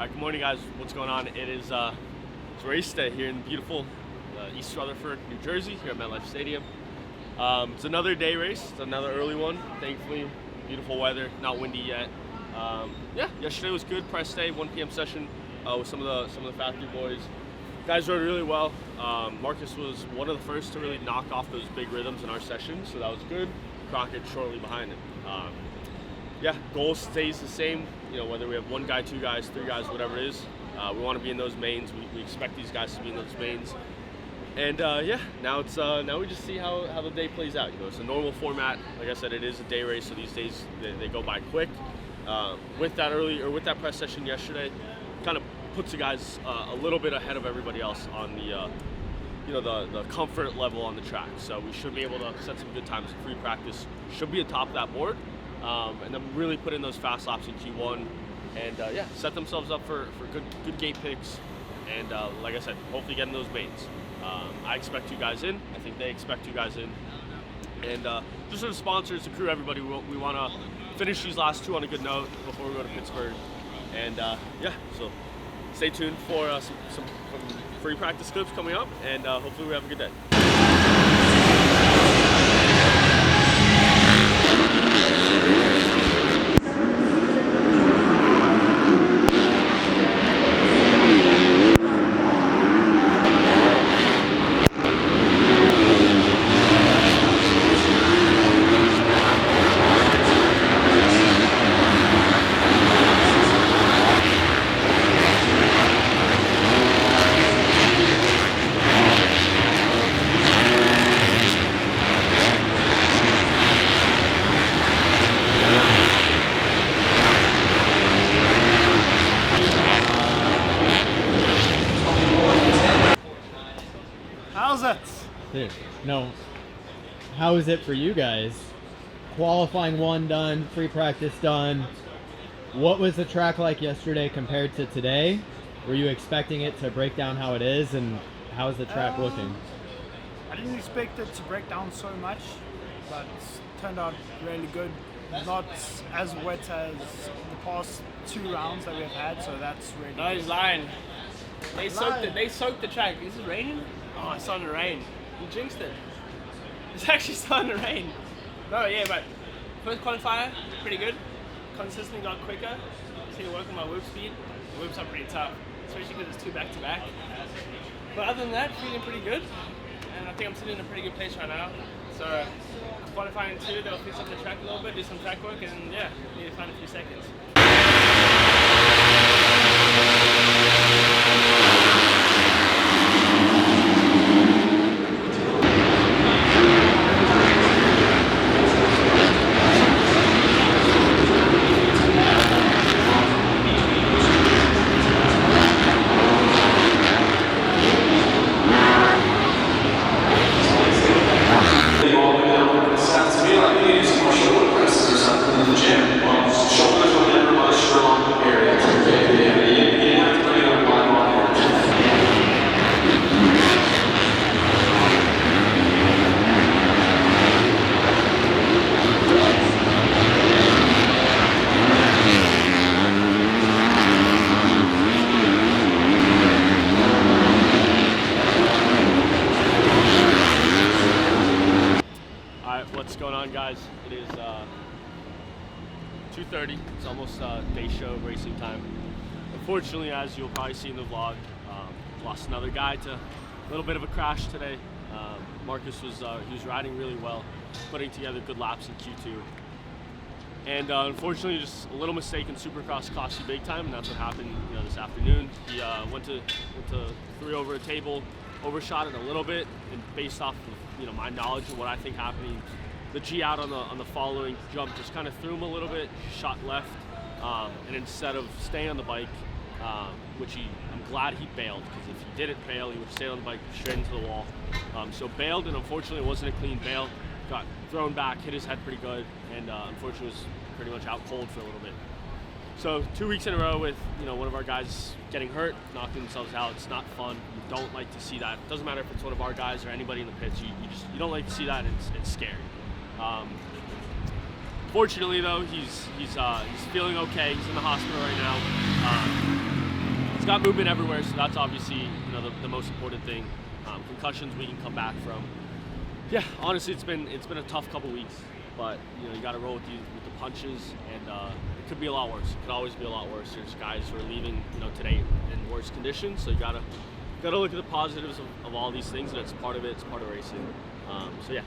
All right, good morning, guys. What's going on? It is it's race day here in beautiful East Rutherford, New Jersey, here at MetLife Stadium. It's another day race. It's another early one. Thankfully, beautiful weather, not windy yet. Yeah, yesterday was good. Press day, 1 p.m. session with some of the factory boys. Guys rode really well. Marcus was one of the first to really knock off those big rhythms in our session, so that was good. Crockett shortly behind him. Yeah, goal stays the same. You know, whether we have one guy, two guys, three guys, whatever it is, we want to be in those mains. We expect these guys to be in those mains. And yeah, now we just see how the day plays out. You know, it's a normal format. Like I said, it is a day race, so these days they go by quick. With that press session yesterday, kind of puts the guys a little bit ahead of everybody else on the comfort level on the track. So we should be able to set some good times in free practice. Should be atop that board. And then really put in those fast laps in Q1 and yeah, set themselves up for good gate picks and like I said, hopefully get in those mains. I expect you guys in. I think they expect you guys in. And just for the sponsors, the crew, everybody, we want to finish these last two on a good note before we go to Pittsburgh. And yeah, so stay tuned for some free practice clips coming up, and hopefully we have a good day. How's it? Dude, no. How is it for you guys? Qualifying one done, free practice done. What was the track like yesterday compared to today? Were you expecting it to break down how it is, and how's the track looking? I didn't expect it to break down so much, but it turned out really good. Not as wet as the past 2 rounds that we've had, so that's really No, he's lying. They soaked the track. Is it raining? Oh, it's starting to rain. You jinxed it. It's actually starting to rain. No, yeah, but first qualifier, pretty good. Consistently got quicker. See, working my whip speed. The whips are pretty tough, especially because it's 2 back-to-back. But other than that, feeling pretty good. And I think I'm sitting in a pretty good place right now. So qualifying 2, they'll fix up the track a little bit, do some track work, and yeah, need to find a few seconds. What's going on, guys? It is 2:30. It's almost day show racing time. Unfortunately, as you'll probably see in the vlog, lost another guy to a little bit of a crash today. Marcus was riding really well, putting together good laps in Q2. And unfortunately, just a little mistake in Supercross cost you big time, and that's what happened, this afternoon. He went to 3 over a table, overshot it a little bit, and based off of my knowledge of what I think happened, the G out on the following jump just kind of threw him a little bit, shot left, and instead of staying on the bike, which I'm glad he bailed, because if he didn't bail, he would have stayed on the bike straight into the wall. So bailed, and unfortunately it wasn't a clean bail. Got thrown back, hit his head pretty good, and unfortunately was pretty much out cold for a little bit. So 2 weeks in a row with one of our guys getting hurt, knocking themselves out. It's not fun. You don't like to see that. It doesn't matter if it's one of our guys or anybody in the pits. You don't like to see that. It's scary. Fortunately, though, he's feeling okay. He's in the hospital right now. he's got movement everywhere, so that's obviously the most important thing. Concussions we can come back from. Yeah, honestly, it's been a tough couple weeks, but you got to roll with the punches, and it could be a lot worse. It could always be a lot worse. There's guys who are leaving today in worse conditions, so you gotta look at the positives of all these things, and it's part of it. It's part of racing. So yeah,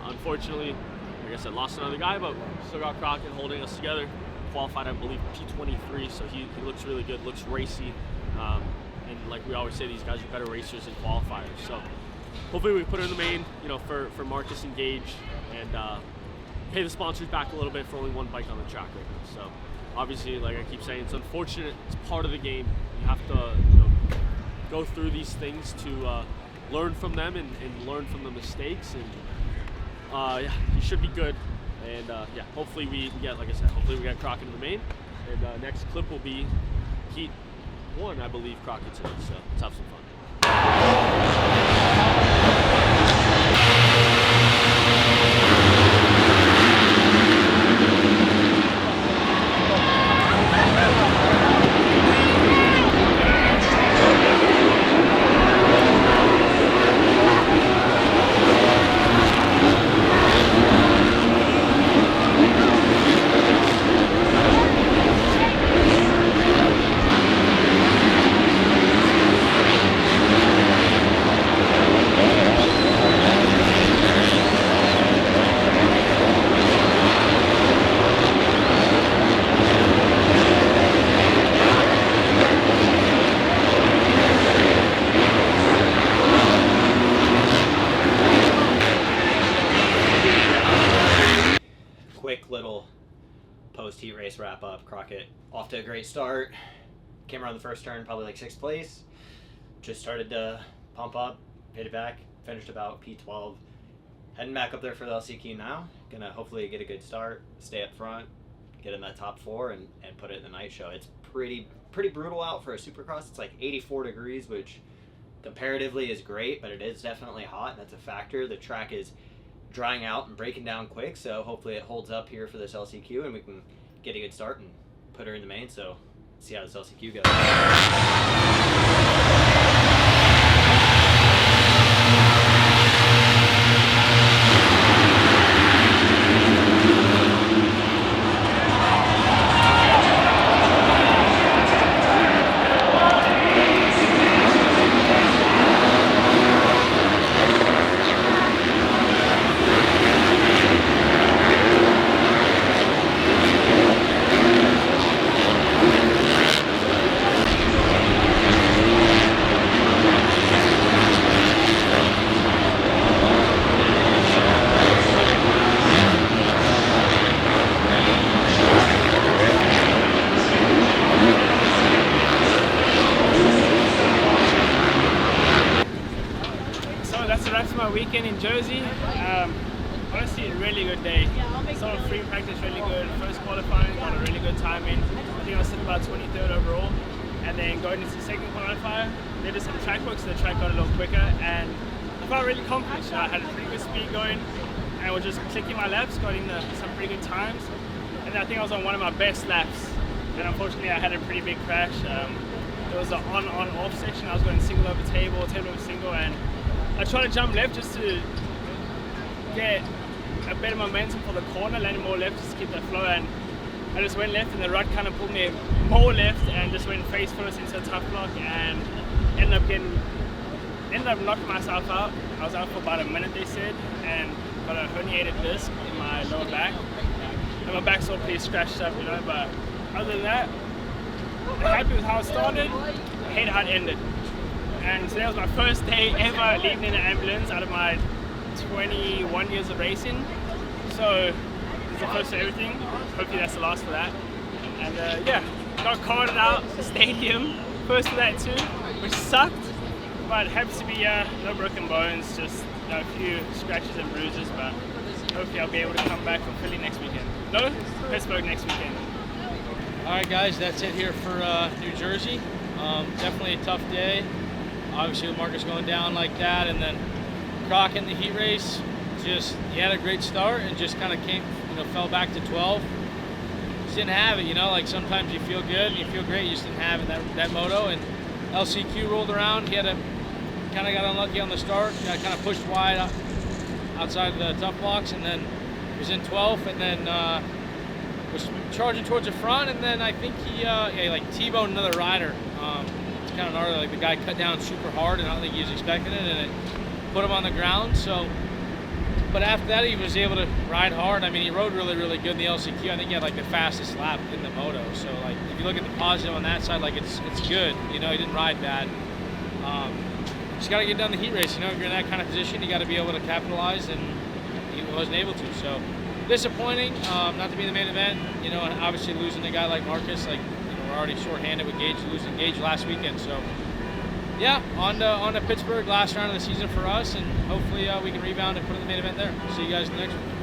unfortunately, like I said, lost another guy, but still got Crockett holding us together. Qualified, I believe, P23, so he looks really good, looks racy, and like we always say, these guys are better racers than qualifiers. So hopefully we put her in the main, for Marcus and Gage, and pay the sponsors back a little bit for only one bike on the track right now. So obviously, like I keep saying, it's unfortunate. It's part of the game. You have to go through these things to learn from them and learn from the mistakes, and yeah, you should be good. And yeah, hopefully we get, like I said, hopefully we get Crockett in the main. And next clip will be Heat 1, I believe Crockett's in. So let's have some fun. Quick little post-heat race wrap-up. Crockett off to a great start. Came around the first turn, probably like 6th place. Just started to pump up, hit it back, finished about P12. Heading back up there for the LCQ now. Gonna hopefully get a good start, stay up front, get in that top 4, and put it in the night show. It's pretty brutal out for a Supercross. It's like 84 degrees, which comparatively is great, but it is definitely hot, and that's a factor. The track is drying out and breaking down quick, so hopefully it holds up here for this LCQ and we can get a good start and put her in the main. So see how this LCQ goes. Weekend in Jersey. Honestly, a really good day. Some free practice really good. First qualifying, got a really good time in. I think I was sitting about 23rd overall. And then going into the second qualifier, they did some track work, so the track got a little quicker. And I felt really confident. I had a pretty good speed going, and was just clicking my laps, got in some pretty good times. And I think I was on one of my best laps. And unfortunately, I had a pretty big crash. There was an on-off section. I was going single over table, table over single, and I tried to jump left just to get a better momentum for the corner, landing more left just to keep that flow, and I just went left and the rut kind of pulled me more left and just went face first into a tough block and ended up knocking myself out. I was out for about a minute, they said, and got a herniated disc in my lower back. And my back's all pretty scratched up, but other than that, I'm happy with how it started, I hate how it ended. And today was my first day ever leaving in an ambulance out of my 21 years of racing. So it's the first of everything. Hopefully that's the last for that. And yeah, got carted out the stadium. First of that too, which sucked. But happy to be no broken bones, just a few scratches and bruises. But hopefully I'll be able to come back for Philly next weekend. No, Pittsburgh next weekend. All right, guys, that's it here for New Jersey. Definitely a tough day. Obviously with Marcus going down like that, and then Crockett in the heat race, he had a great start and just kind of fell back to 12. just didn't have it, you know, like sometimes you feel good and you feel great, you just didn't have it that moto. And LCQ rolled around, he had a kind of got unlucky on the start, got kind of pushed wide outside of the tough blocks, and then was in 12th, and then was charging towards the front, and then I think he like T-boned another rider. It's kind of gnarly, like the guy cut down super hard, and I don't think he was expecting it, and it put him on the ground. So, but after that, he was able to ride hard. I mean, he rode really, really good in the LCQ. I think he had like the fastest lap in the moto. So, like, if you look at the positive on that side, like it's good. You know, he didn't ride bad. Just got to get done the heat race. You know, if you're in that kind of position, you got to be able to capitalize, and he wasn't able to. So, disappointing not to be in the main event. You know, and obviously losing a guy like Marcus, like, you know, we're already short-handed with Gage, losing Gage last weekend. So, yeah, on to Pittsburgh, last round of the season for us, and hopefully we can rebound and put in the main event there. See you guys in the next one.